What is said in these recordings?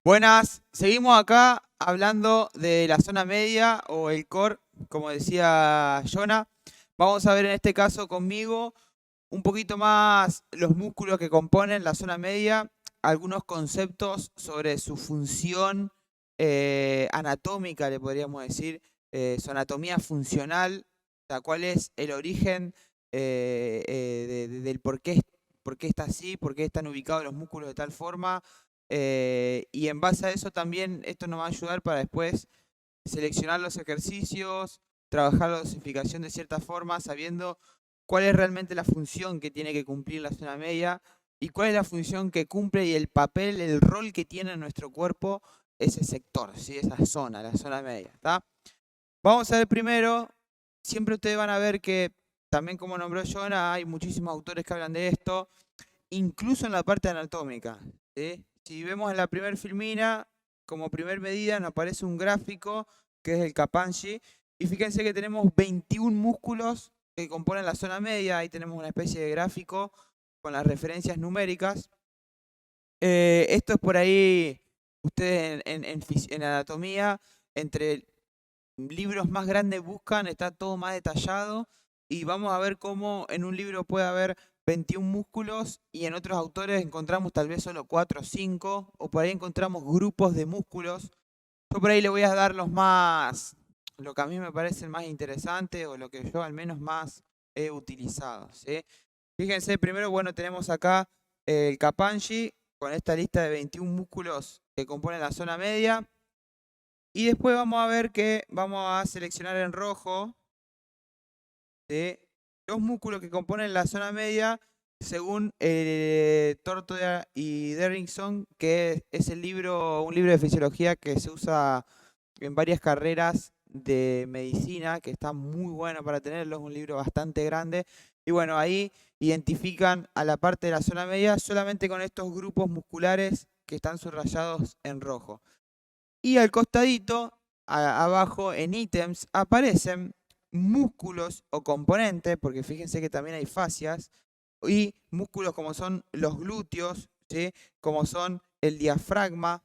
Buenas, seguimos acá hablando de la zona media o el core, como decía Jonah. Vamos a ver en este caso conmigo un poquito más los músculos que componen la zona media, algunos conceptos sobre su función anatómica, le podríamos decir, su anatomía funcional, o sea, cuál es el origen del por qué está así, por qué están ubicados los músculos de tal forma. Y en base a eso también esto nos va a ayudar para después seleccionar los ejercicios, trabajar la dosificación de cierta forma, sabiendo cuál es realmente la función que tiene que cumplir la zona media y cuál es la función que cumple y el papel, el rol que tiene en nuestro cuerpo ese sector, ¿sí? Esa zona, la zona media. ¿Tá? Vamos a ver primero, siempre ustedes van a ver que también como nombró Jonah, hay muchísimos autores que hablan de esto, incluso en la parte anatómica. ¿Sí? Si vemos en la primera filmina, como primer medida nos aparece un gráfico que es el Kappanji, y fíjense que tenemos 21 músculos que componen la zona media, ahí tenemos una especie de gráfico con las referencias numéricas. Esto es por ahí, ustedes en anatomía, entre libros más grandes buscan, está todo más detallado y vamos a ver cómo en un libro puede haber 21 músculos y en otros autores encontramos tal vez solo 4 o 5 o por ahí encontramos grupos de músculos. Yo por ahí le voy a dar lo que a mí me parece más interesante o lo que yo al menos más he utilizado. ¿Sí? Fíjense, primero, bueno, tenemos acá el Kappanji con esta lista de 21 músculos que componen la zona media. Y después vamos a ver que vamos a seleccionar en rojo, ¿sí? Los músculos que componen la zona media según Tortola y Derrickson, que es un libro de fisiología que se usa en varias carreras de medicina, que está muy bueno para tenerlo, es un libro bastante grande. Y bueno, ahí identifican a la parte de la zona media solamente con estos grupos musculares que están subrayados en rojo. Y al costadito, abajo en ítems, aparecen músculos o componentes, porque fíjense que también hay fascias, y músculos como son los glúteos, ¿sí? Como son el diafragma,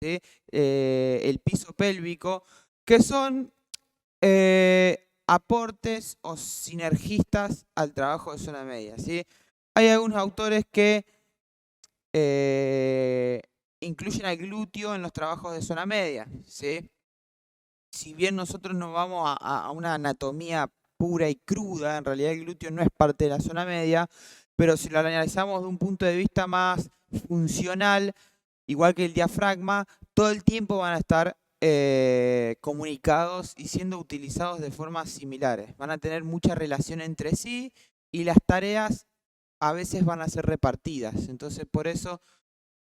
¿sí? El piso pélvico, que son aportes o sinergistas al trabajo de zona media. ¿Sí? Hay algunos autores que eh, incluyen al glúteo en los trabajos de zona media, ¿sí? Si bien nosotros nos vamos a una anatomía pura y cruda, en realidad el glúteo no es parte de la zona media, pero si lo analizamos de un punto de vista más funcional, igual que el diafragma, todo el tiempo van a estar comunicados y siendo utilizados de formas similares. Van a tener mucha relación entre sí y las tareas a veces van a ser repartidas. Entonces, por eso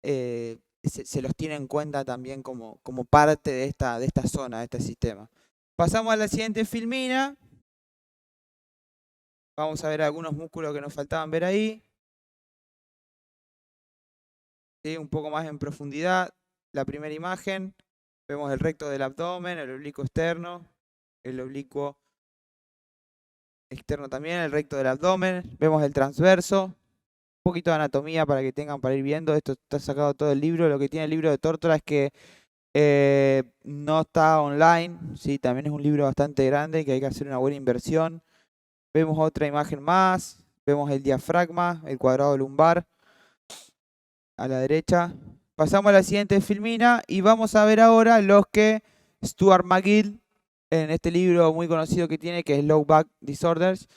se los tiene en cuenta también como parte de esta zona, de este sistema. Pasamos a la siguiente filmina. Vamos a ver algunos músculos que nos faltaban ver ahí. ¿Sí? Un poco más en profundidad. La primera imagen. Vemos el recto del abdomen, el oblicuo externo, el oblicuo externo también, el recto del abdomen. Vemos el transverso. Un poquito de anatomía para que tengan para ir viendo. Esto está sacado todo el libro. Lo que tiene el libro de Tórtola es que no está online, sí, también es un libro bastante grande que hay que hacer una buena inversión. Vemos otra imagen más, vemos el diafragma, el cuadrado lumbar a la derecha. Pasamos a la siguiente filmina y vamos a ver ahora los que Stuart McGill, en este libro muy conocido que tiene, que es Low Back Disorders,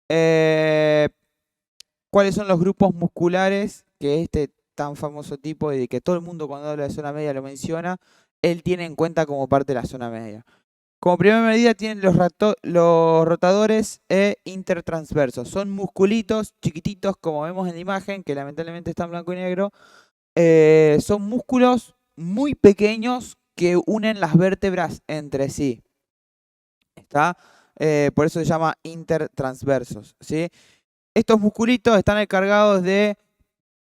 eh, cuáles son los grupos musculares que este tan famoso tipo y de que todo el mundo cuando habla de zona media lo menciona, él tiene en cuenta como parte de la zona media. Como primera medida tienen los rotadores e intertransversos. Son musculitos chiquititos, como vemos en la imagen, que lamentablemente está en blanco y negro. Son músculos muy pequeños que unen las vértebras entre sí. ¿Está? Por eso se llama intertransversos. ¿Sí? Estos musculitos están encargados de,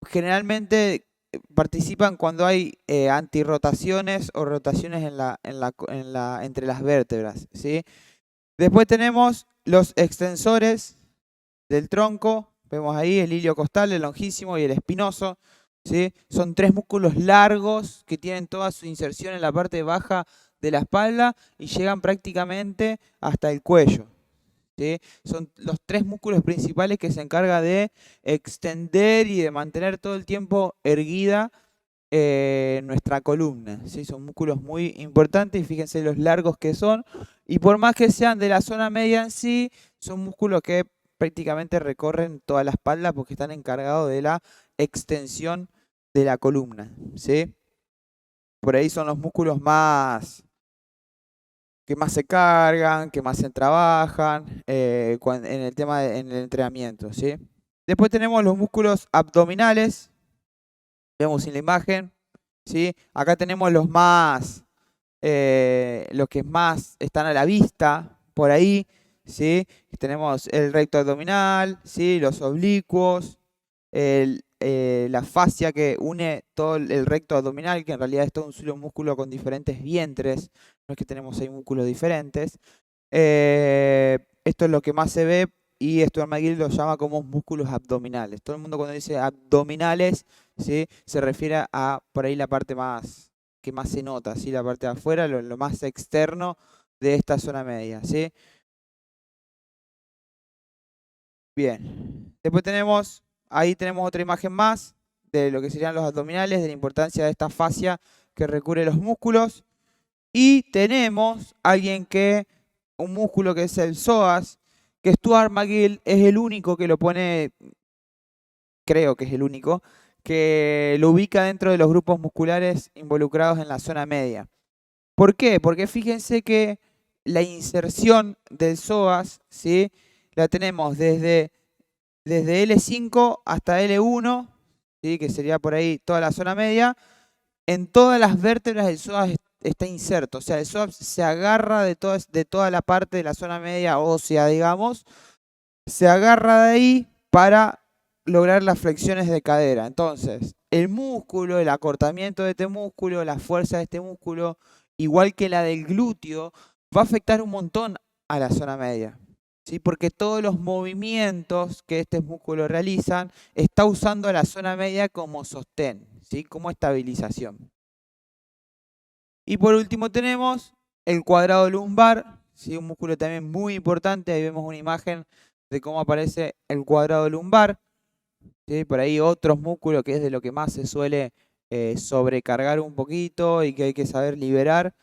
generalmente participan cuando hay antirrotaciones o rotaciones entre las vértebras. ¿Sí? Después tenemos los extensores del tronco. Vemos ahí el ilio costal, el longísimo y el espinoso. ¿sí? Son tres músculos largos que tienen toda su inserción en la parte baja de la espalda y llegan prácticamente hasta el cuello. ¿Sí? Son los tres músculos principales que se encargan de extender y de mantener todo el tiempo erguida nuestra columna. ¿Sí? Son músculos muy importantes y fíjense los largos que son. Y por más que sean de la zona media en sí, son músculos que prácticamente recorren toda la espalda porque están encargados de la extensión de la columna. ¿Sí? Por ahí son los músculos más que más se cargan, que más se trabajan en el tema en el entrenamiento, ¿sí? Después tenemos los músculos abdominales, vemos en la imagen, ¿sí? Acá tenemos los que más están a la vista, por ahí, ¿sí? Tenemos el recto abdominal, ¿sí? Los oblicuos, la fascia que une todo el recto abdominal, que en realidad es todo un solo músculo con diferentes vientres, no es que tenemos 6 músculos diferentes. Esto es lo que más se ve y Stuart McGill lo llama como músculos abdominales. Todo el mundo cuando dice abdominales, ¿sí? Se refiere a por ahí la parte más que más se nota, ¿sí? La parte de afuera, lo más externo de esta zona media, ¿sí? Bien. Después ahí tenemos otra imagen más de lo que serían los abdominales, de la importancia de esta fascia que recubre los músculos. Y tenemos un músculo que es el psoas, que Stuart McGill es el único que lo pone, creo que es el único, que lo ubica dentro de los grupos musculares involucrados en la zona media. ¿Por qué? Porque fíjense que la inserción del psoas, ¿sí? La tenemos desde L5 hasta L1, ¿sí? Que sería por ahí toda la zona media. En todas las vértebras del psoas está inserto, o sea, el psoas se agarra de toda la parte de la zona media ósea, digamos, se agarra de ahí para lograr las flexiones de cadera. Entonces, el músculo, el acortamiento de este músculo, la fuerza de este músculo, igual que la del glúteo, va a afectar un montón a la zona media. ¿Sí? Porque todos los movimientos que este músculo realizan está usando la zona media como sostén, ¿sí? Como estabilización. Y por último tenemos el cuadrado lumbar, ¿sí? Un músculo también muy importante. Ahí vemos una imagen de cómo aparece el cuadrado lumbar. ¿Sí? Por ahí otros músculos que es de lo que más se suele sobrecargar un poquito y que hay que saber liberar.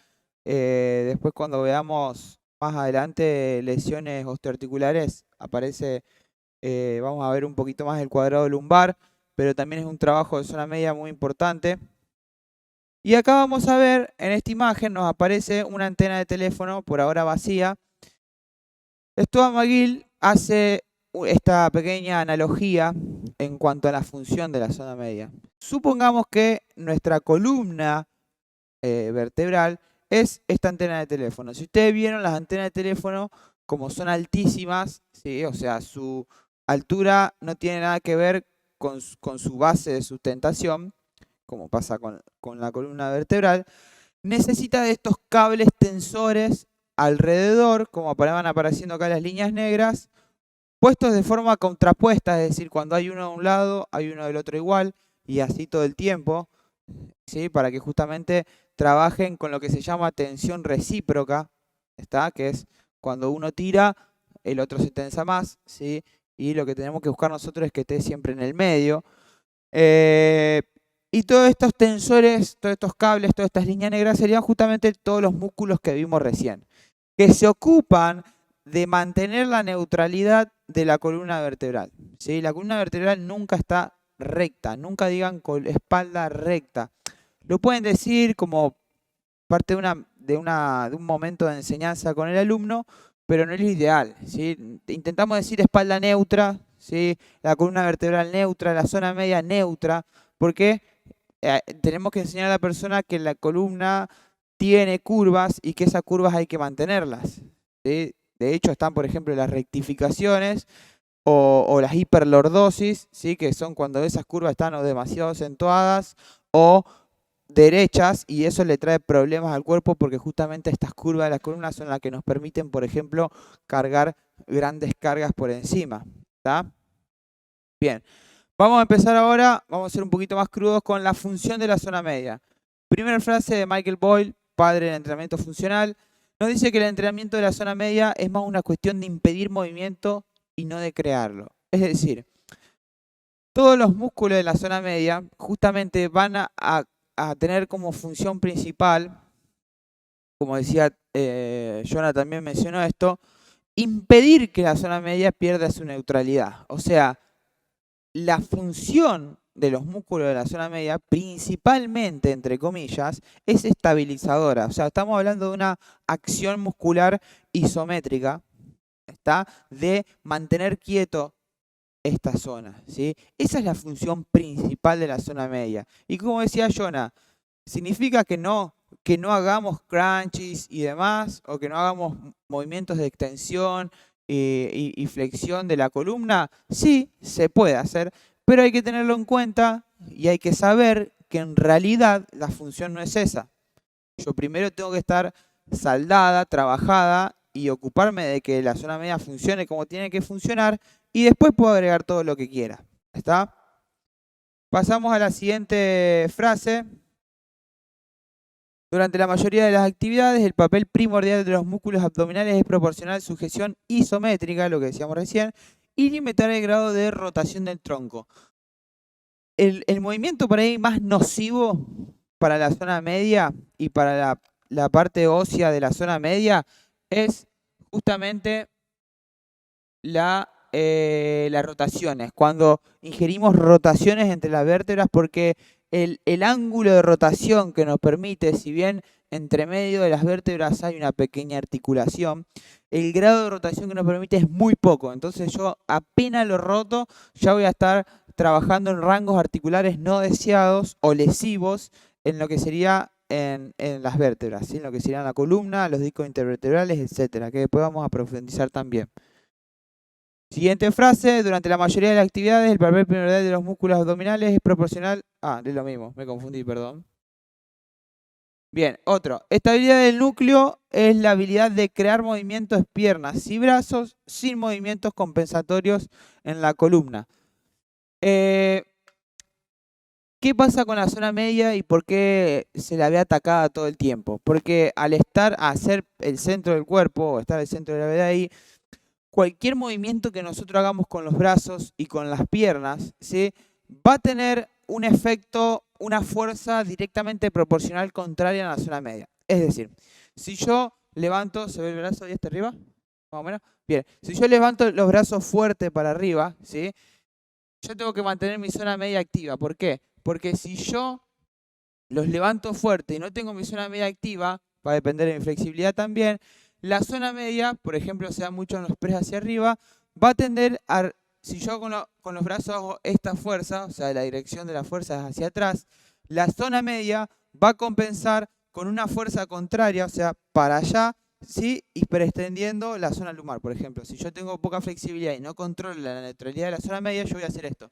Después cuando veamos más adelante lesiones osteoarticulares, vamos a ver un poquito más el cuadrado lumbar, pero también es un trabajo de zona media muy importante. Y acá vamos a ver, en esta imagen nos aparece una antena de teléfono, por ahora vacía. Stuart McGill hace esta pequeña analogía en cuanto a la función de la zona media. Supongamos que nuestra columna vertebral es esta antena de teléfono. Si ustedes vieron las antenas de teléfono, como son altísimas, ¿sí? O sea, su altura no tiene nada que ver con su base de sustentación, como pasa con la columna vertebral, necesita de estos cables tensores alrededor, como van apareciendo acá las líneas negras, puestos de forma contrapuesta, es decir, cuando hay uno de un lado, hay uno del otro igual, y así todo el tiempo, ¿sí? Para que justamente trabajen con lo que se llama tensión recíproca, ¿está? Que es cuando uno tira, el otro se tensa más, ¿sí? Y lo que tenemos que buscar nosotros es que esté siempre en el medio. Y todos estos tensores, todos estos cables, todas estas líneas negras serían justamente todos los músculos que vimos recién, que se ocupan de mantener la neutralidad de la columna vertebral. ¿Sí? La columna vertebral nunca está recta, nunca digan con espalda recta. Lo pueden decir como parte de un momento de enseñanza con el alumno, pero no es lo ideal, ¿sí? Intentamos decir espalda neutra, ¿sí? La columna vertebral neutra, la zona media neutra, porque tenemos que enseñar a la persona que la columna tiene curvas y que esas curvas hay que mantenerlas, ¿sí? De hecho, están, por ejemplo, las rectificaciones o las hiperlordosis, ¿sí? Que son cuando esas curvas están o demasiado acentuadas o derechas, y eso le trae problemas al cuerpo porque justamente estas curvas de las columnas son las que nos permiten, por ejemplo, cargar grandes cargas por encima. ¿Está? Bien. Vamos a empezar ahora, vamos a ser un poquito más crudos con la función de la zona media. Primera frase de Michael Boyle, padre del entrenamiento funcional, nos dice que el entrenamiento de la zona media es más una cuestión de impedir movimiento y no de crearlo. Es decir, todos los músculos de la zona media justamente van a tener como función principal, como decía Jonah también mencionó esto, impedir que la zona media pierda su neutralidad. O sea, la función de los músculos de la zona media, principalmente, entre comillas, es estabilizadora. O sea, estamos hablando de una acción muscular isométrica, ¿está? De mantener quieto esta zona, ¿sí? Esa es la función principal de la zona media. Y como decía Jonah, significa que no hagamos crunches y demás, o que no hagamos movimientos de extensión y flexión de la columna. Sí, se puede hacer, pero hay que tenerlo en cuenta y hay que saber que en realidad la función no es esa. Yo primero tengo que estar saldada, trabajada y ocuparme de que la zona media funcione como tiene que funcionar y después puedo agregar todo lo que quiera. ¿Está? Pasamos a la siguiente frase. Durante la mayoría de las actividades, el papel primordial de los músculos abdominales es proporcionar sujeción isométrica, lo que decíamos recién, y limitar el grado de rotación del tronco. El movimiento por ahí más nocivo para la zona media y para la parte ósea de la zona media es justamente las rotaciones. Cuando ingerimos rotaciones entre las vértebras, porque el ángulo de rotación que nos permite, si bien entre medio de las vértebras hay una pequeña articulación, el grado de rotación que nos permite es muy poco. Entonces yo apenas lo roto, ya voy a estar trabajando en rangos articulares no deseados o lesivos en lo que sería en las vértebras, ¿sí? En lo que serían la columna, los discos intervertebrales, etcétera, que después vamos a profundizar también. Siguiente frase, durante la mayoría de las actividades, el papel primordial de los músculos abdominales es proporcional... Ah, es lo mismo, me confundí, perdón. Bien, otro. Estabilidad del núcleo es la habilidad de crear movimientos de piernas y brazos sin movimientos compensatorios en la columna. ¿Qué pasa con la zona media y por qué se la ve atacada todo el tiempo? Porque al estar a ser el centro del cuerpo, o estar el centro de la gravedad ahí, cualquier movimiento que nosotros hagamos con los brazos y con las piernas, ¿sí? Va a tener un efecto, una fuerza directamente proporcional contraria a la zona media. Es decir, si yo levanto, ¿se ve el brazo ahí hasta arriba? Más o menos. Bien, si yo levanto los brazos fuerte para arriba, ¿sí? Yo tengo que mantener mi zona media activa. ¿Por qué? Porque si yo los levanto fuerte y no tengo mi zona media activa, va a depender de mi flexibilidad también, la zona media, por ejemplo, se da mucho en los press hacia arriba, va a tender a, si yo con los brazos hago esta fuerza, o sea, la dirección de la fuerza es hacia atrás, la zona media va a compensar con una fuerza contraria, o sea, para allá, ¿sí? Hiperextendiendo la zona lumbar. Por ejemplo, si yo tengo poca flexibilidad y no controlo la neutralidad de la zona media, yo voy a hacer esto.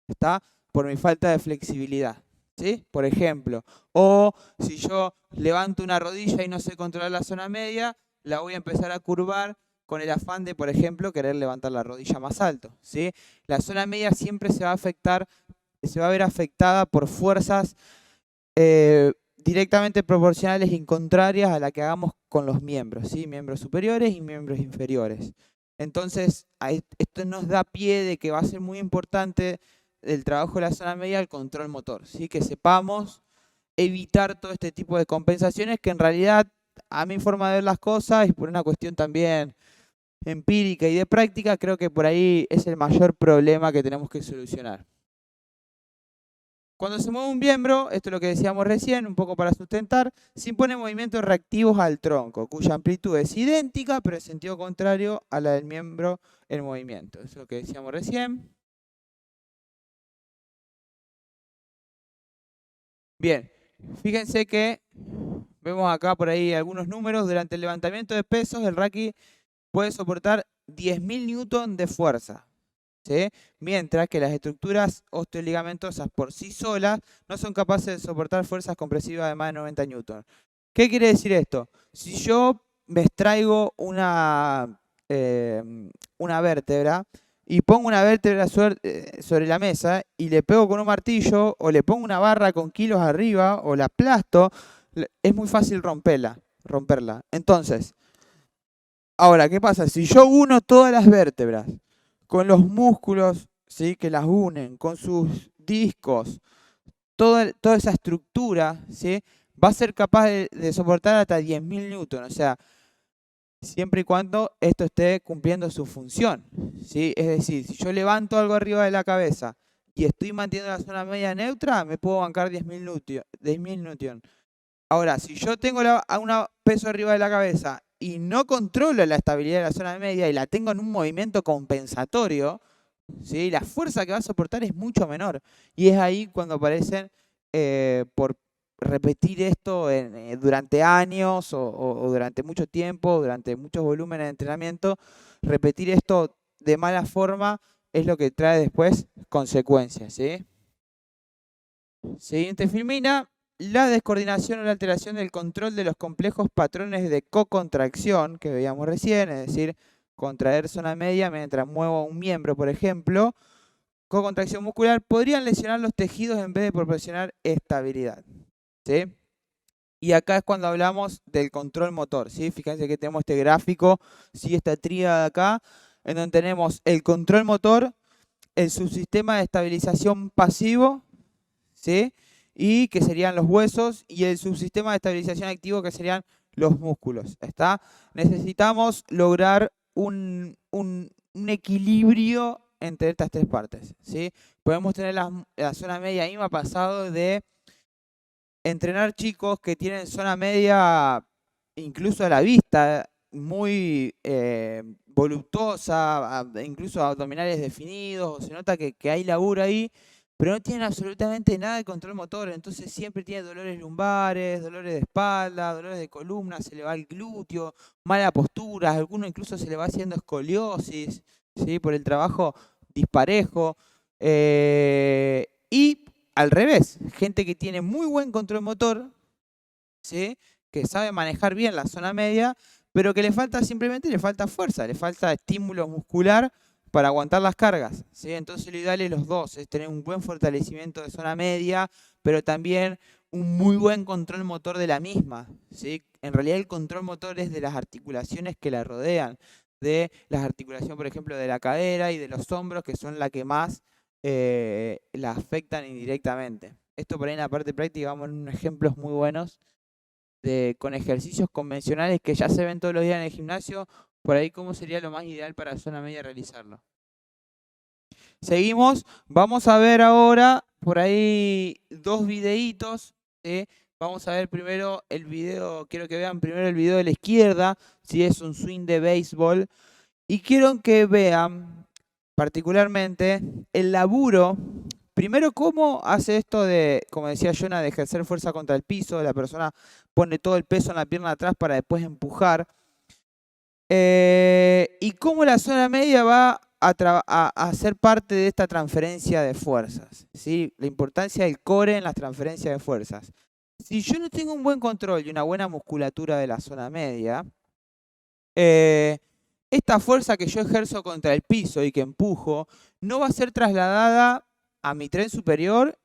¿Está? Por mi falta de flexibilidad. ¿Sí? Por ejemplo, o si yo levanto una rodilla y no sé controlar la zona media, la voy a empezar a curvar con el afán de, por ejemplo, querer levantar la rodilla más alto, ¿sí? La zona media siempre se va a afectar, se va a ver afectada por fuerzas directamente proporcionales y contrarias a la que hagamos con los miembros, ¿sí? Miembros superiores y miembros inferiores. Entonces, esto nos da pie de que va a ser muy importante el trabajo de la zona media al control motor, ¿sí? Que sepamos evitar todo este tipo de compensaciones que en realidad, a mi forma de ver las cosas y por una cuestión también empírica y de práctica, creo que por ahí es el mayor problema que tenemos que solucionar. Cuando se mueve un miembro, esto es lo que decíamos recién, un poco para sustentar, se imponen movimientos reactivos al tronco, cuya amplitud es idéntica, pero en sentido contrario a la del miembro en movimiento. Eso es lo que decíamos recién. Bien, fíjense que vemos acá por ahí algunos números. Durante el levantamiento de pesos, el Raki puede soportar 10.000 newton de fuerza, ¿sí? Mientras que las estructuras osteoligamentosas por sí solas no son capaces de soportar fuerzas compresivas de más de 90 newton. ¿Qué quiere decir esto? Si yo me extraigo una vértebra y pongo una vértebra sobre la mesa y le pego con un martillo o le pongo una barra con kilos arriba o la aplasto, es muy fácil romperla. Entonces, ahora, ¿qué pasa? Si yo uno todas las vértebras con los músculos, ¿sí?, que las unen, con sus discos, toda esa estructura, ¿sí?, va a ser capaz de soportar hasta 10.000 newton, o sea, siempre y cuando esto esté cumpliendo su función, ¿sí? Es decir, si yo levanto algo arriba de la cabeza y estoy manteniendo la zona media neutra, me puedo bancar 10.000 newton. Ahora, si yo tengo un peso arriba de la cabeza y no controlo la estabilidad de la zona media y la tengo en un movimiento compensatorio, ¿sí?, la fuerza que va a soportar es mucho menor. Y es ahí cuando aparecen, por repetir esto durante años o durante mucho tiempo, durante muchos volúmenes de entrenamiento, repetir esto de mala forma es lo que trae después consecuencias, ¿sí? Siguiente filmina, la descoordinación o la alteración del control de los complejos patrones de cocontracción que veíamos recién, es decir, contraer zona media mientras muevo un miembro, por ejemplo, cocontracción muscular, podrían lesionar los tejidos en vez de proporcionar estabilidad, ¿sí? Y acá es cuando hablamos del control motor, ¿sí? Fíjense que tenemos este gráfico, ¿sí?, esta tríada acá, en donde tenemos el control motor, el subsistema de estabilización pasivo, ¿sí?, y que serían los huesos, y el subsistema de estabilización activo, que serían los músculos, ¿está? Necesitamos lograr un equilibrio entre estas tres partes, ¿sí? Podemos tener la zona media. A mí me ha pasado de entrenar chicos que tienen zona media, incluso a la vista, muy voluptuosa, incluso abdominales definidos, se nota que hay laburo ahí, pero no tienen absolutamente nada de control motor, entonces siempre tienen dolores lumbares, dolores de espalda, dolores de columna, se le va el glúteo, mala postura, a alguno incluso se le va haciendo escoliosis, ¿sí?, por el trabajo disparejo. Y al revés, gente que tiene muy buen control motor, ¿sí?, que sabe manejar bien la zona media, pero que simplemente le falta fuerza, le falta estímulo muscular para aguantar las cargas, ¿sí? Entonces lo ideal es los dos, es tener un buen fortalecimiento de zona media, pero también un muy buen control motor de la misma, ¿sí? En realidad el control motor es de las articulaciones que la rodean, de las articulaciones, por ejemplo, de la cadera y de los hombros, que son las que más la afectan indirectamente. Esto por ahí en la parte práctica vamos a ver ejemplos muy buenos con ejercicios convencionales que ya se ven todos los días en el gimnasio, por ahí cómo sería lo más ideal para zona media realizarlo. Seguimos, vamos a ver ahora por ahí dos videitos, ¿sí? Vamos a ver primero el video, quiero que vean primero el video de la izquierda, si es un swing de béisbol, y quiero que vean particularmente el laburo. Primero, ¿cómo hace esto de, como decía Jonah, de ejercer fuerza contra el piso? La persona pone todo el peso en la pierna atrás para después empujar. Y cómo la zona media va a ser parte de esta transferencia de fuerzas, ¿sí? La importancia del core en las transferencias de fuerzas. Si yo no tengo un buen control y una buena musculatura de la zona media, esta fuerza que yo ejerzo contra el piso y que empujo no va a ser trasladada a mi tren superior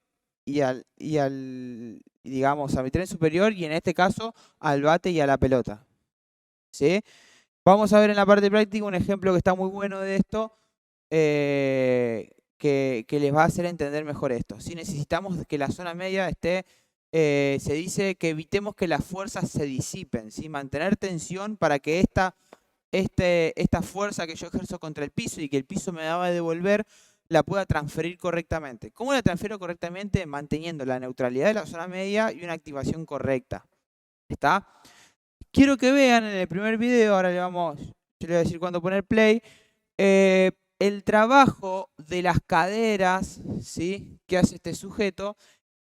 digamos, a mi tren superior y en este caso al bate y a la pelota, ¿sí? Vamos a ver en la parte práctica un ejemplo que está muy bueno de esto, que les va a hacer entender mejor esto. Si necesitamos que la zona media esté, se dice que evitemos que las fuerzas se disipen, ¿sí? Mantener tensión para que esta fuerza que yo ejerzo contra el piso y que el piso me va a devolver, la pueda transferir correctamente. ¿Cómo la transfiero correctamente? Manteniendo la neutralidad de la zona media y una activación correcta. ¿Está? Quiero que vean en el primer video, ahora yo le voy a decir cuándo poner play, el trabajo de las caderas, ¿sí?, que hace este sujeto,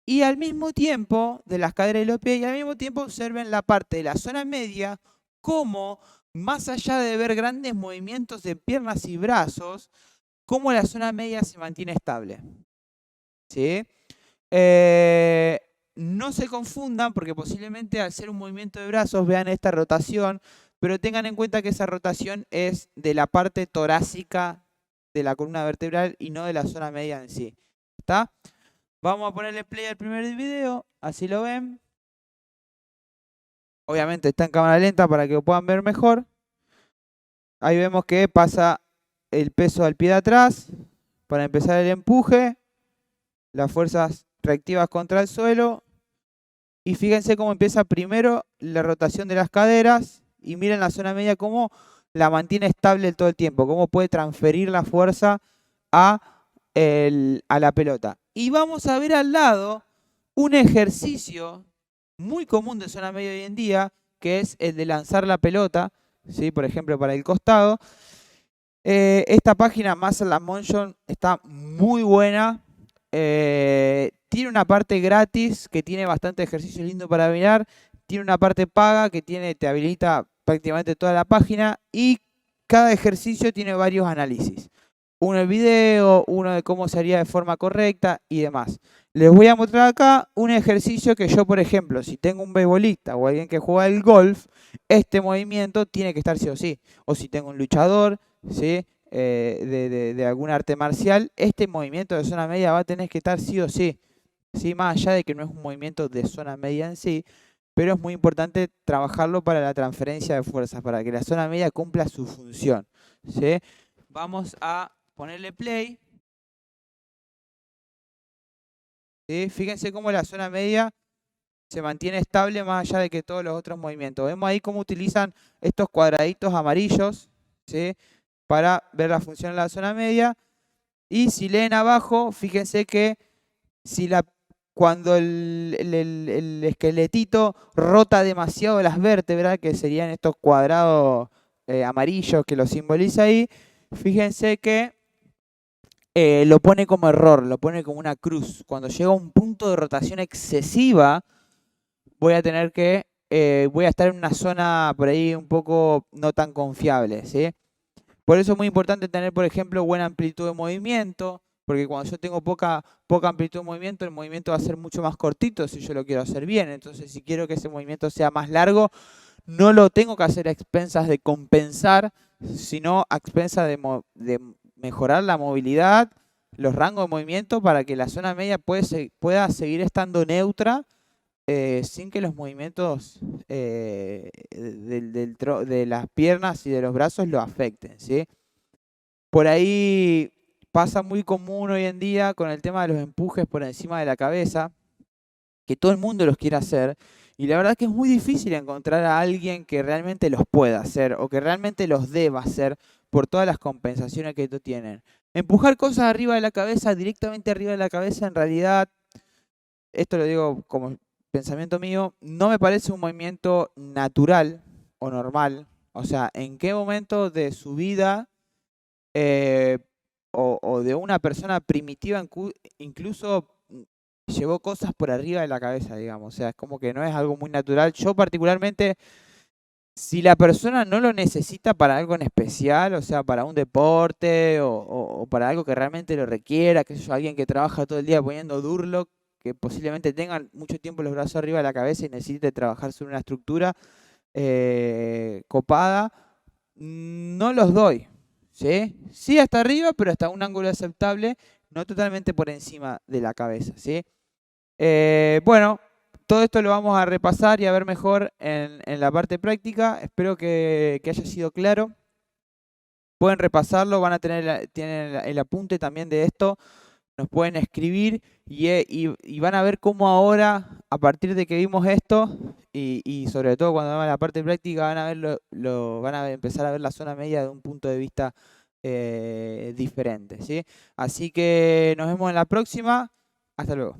y al mismo tiempo, de las caderas y los pies, y al mismo tiempo observen la parte de la zona media, cómo, más allá de ver grandes movimientos de piernas y brazos, cómo la zona media se mantiene estable, ¿sí? No se confundan porque posiblemente al hacer un movimiento de brazos vean esta rotación, pero tengan en cuenta que esa rotación es de la parte torácica de la columna vertebral y no de la zona media en sí. ¿Está? Vamos a ponerle play al primer video, así lo ven. Obviamente está en cámara lenta para que lo puedan ver mejor. Ahí vemos que pasa el peso al pie de atrás para empezar el empuje, las fuerzas reactivas contra el suelo. Y fíjense cómo empieza primero la rotación de las caderas y miren la zona media cómo la mantiene estable todo el tiempo, cómo puede transferir la fuerza a la pelota. Y vamos a ver al lado un ejercicio muy común de zona media hoy en día, que es el de lanzar la pelota, ¿sí? Por ejemplo, para el costado. Esta página, Muscle and Motion, está muy buena. Tiene una parte gratis que tiene bastante ejercicio lindo para mirar. Tiene una parte paga que te habilita prácticamente toda la página. Y cada ejercicio tiene varios análisis. Uno el video, uno de cómo se haría de forma correcta y demás. Les voy a mostrar acá un ejercicio que yo, por ejemplo, si tengo un beisbolista o alguien que juega el golf, este movimiento tiene que estar sí o sí. O si tengo un luchador, ¿sí? De algún arte marcial, este movimiento de zona media va a tener que estar sí o sí. ¿Sí? Más allá de que no es un movimiento de zona media en sí, pero es muy importante trabajarlo para la transferencia de fuerzas, para que la zona media cumpla su función. ¿Sí? Vamos a ponerle play. ¿Sí? Fíjense cómo la zona media se mantiene estable más allá de que todos los otros movimientos. Vemos ahí cómo utilizan estos cuadraditos amarillos, ¿sí? Para ver la función de la zona media. Y si leen abajo, fíjense que cuando el esqueletito rota demasiado las vértebras, que serían estos cuadrados amarillos que lo simboliza ahí, fíjense que lo pone como error, lo pone como una cruz. Cuando llega a un punto de rotación excesiva, voy a estar en una zona por ahí un poco no tan confiable, ¿sí? Por eso es muy importante tener, por ejemplo, buena amplitud de movimiento, porque cuando yo tengo poca amplitud de movimiento, el movimiento va a ser mucho más cortito si yo lo quiero hacer bien. Entonces, si quiero que ese movimiento sea más largo, no lo tengo que hacer a expensas de compensar, sino a expensas de mejorar la movilidad, los rangos de movimiento para que la zona media pueda seguir estando neutra sin que los movimientos de las piernas y de los brazos lo afecten, ¿sí? Por ahí pasa muy común hoy en día con el tema de los empujes por encima de la cabeza, que todo el mundo los quiere hacer, y la verdad que es muy difícil encontrar a alguien que realmente los pueda hacer o que realmente los deba hacer por todas las compensaciones que esto tienen. Empujar cosas arriba de la cabeza, directamente arriba de la cabeza, en realidad, esto lo digo como pensamiento mío, no me parece un movimiento natural o normal. O sea, ¿en qué momento de su vida eh, o de una persona primitiva incluso llevó cosas por arriba de la cabeza, digamos? O sea, es como que no es algo muy natural. Yo particularmente, si la persona no lo necesita para algo en especial, o sea, para un deporte o para algo que realmente lo requiera, que es alguien que trabaja todo el día poniendo Durlock, que posiblemente tengan mucho tiempo los brazos arriba de la cabeza y necesite trabajar sobre una estructura copada, no los doy. ¿Sí? Sí hasta arriba, pero hasta un ángulo aceptable, no totalmente por encima de la cabeza. ¿Sí? Bueno, todo esto lo vamos a repasar y a ver mejor en la parte práctica. Espero que haya sido claro. Pueden repasarlo, van a tienen el apunte también de esto. Nos pueden escribir y van a ver cómo ahora, a partir de que vimos esto, y sobre todo cuando van a la parte práctica, van a ver van a empezar a ver la zona media de un punto de vista diferente, ¿sí? Así que nos vemos en la próxima. Hasta luego.